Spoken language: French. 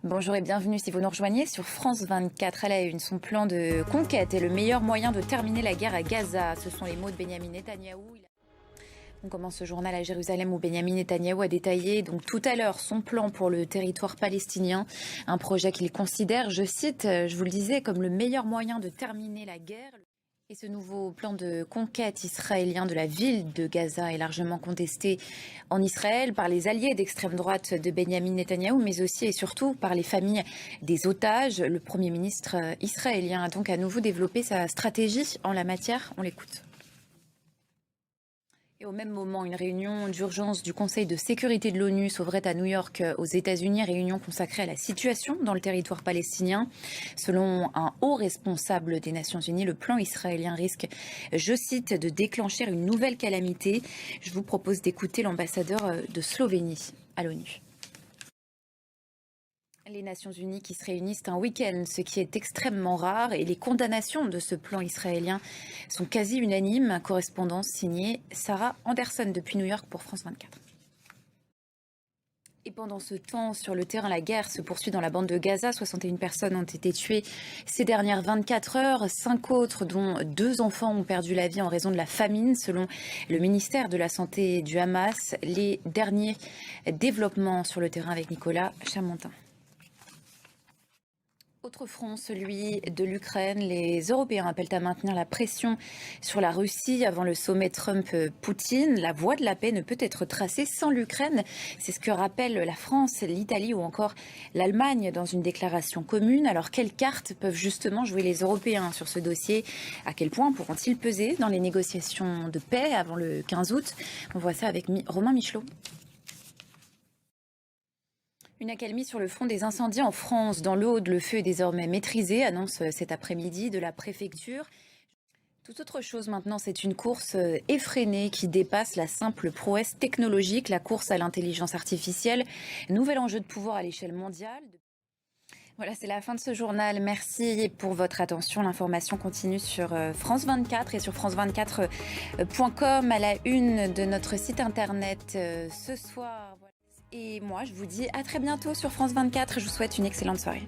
Bonjour et bienvenue si vous nous rejoignez sur France 24 à la une. Son plan de conquête est le meilleur moyen de terminer la guerre à Gaza. Ce sont les mots de Benyamin Netanyahou. On commence ce journal à Jérusalem où Benyamin Netanyahou a détaillé donc tout à l'heure son plan pour le territoire palestinien. Un projet qu'il considère, je cite, je vous le disais, comme le meilleur moyen de terminer la guerre. Et ce nouveau plan de conquête israélien de la ville de Gaza est largement contesté en Israël par les alliés d'extrême droite de Benyamin Netanyahou, mais aussi et surtout par les familles des otages. Le Premier ministre israélien a donc à nouveau développé sa stratégie en la matière. On l'écoute. Et au même moment, une réunion d'urgence du Conseil de sécurité de l'ONU s'ouvrait à New York aux États-Unis, réunion consacrée à la situation dans le territoire palestinien. Selon un haut responsable des Nations Unies, le plan israélien risque, je cite, de déclencher une nouvelle calamité. Je vous propose d'écouter l'ambassadeur de Slovénie à l'ONU. Les Nations Unies qui se réunissent un week-end, ce qui est extrêmement rare, et les condamnations de ce plan israélien sont quasi unanimes. Correspondance signée Sarah Anderson depuis New York pour France 24. Et pendant ce temps, sur le terrain, la guerre se poursuit dans la bande de Gaza. 61 personnes ont été tuées ces dernières 24 heures. 5 autres, dont 2 enfants, ont perdu la vie en raison de la famine, selon le ministère de la Santé du Hamas. Les derniers développements sur le terrain avec Nicolas Chamontin. Autre front, celui de l'Ukraine. Les Européens appellent à maintenir la pression sur la Russie avant le sommet Trump-Poutine. La voie de la paix ne peut être tracée sans l'Ukraine. C'est ce que rappellent la France, l'Italie ou encore l'Allemagne dans une déclaration commune. Alors, quelles cartes peuvent justement jouer les Européens sur ce dossier? À quel point pourront-ils peser dans les négociations de paix avant le 15 août? On voit ça avec Romain Michelot. Une accalmie sur le front des incendies en France. Dans l'Aude, le feu est désormais maîtrisé, annonce cet après-midi de la préfecture. Tout autre chose maintenant, c'est une course effrénée qui dépasse la simple prouesse technologique, la course à l'intelligence artificielle. Nouvel enjeu de pouvoir à l'échelle mondiale. Voilà, c'est la fin de ce journal. Merci pour votre attention. L'information continue sur France 24 et sur france24.com à la une de notre site internet ce soir. Et moi, je vous dis à très bientôt sur France 24. Je vous souhaite une excellente soirée.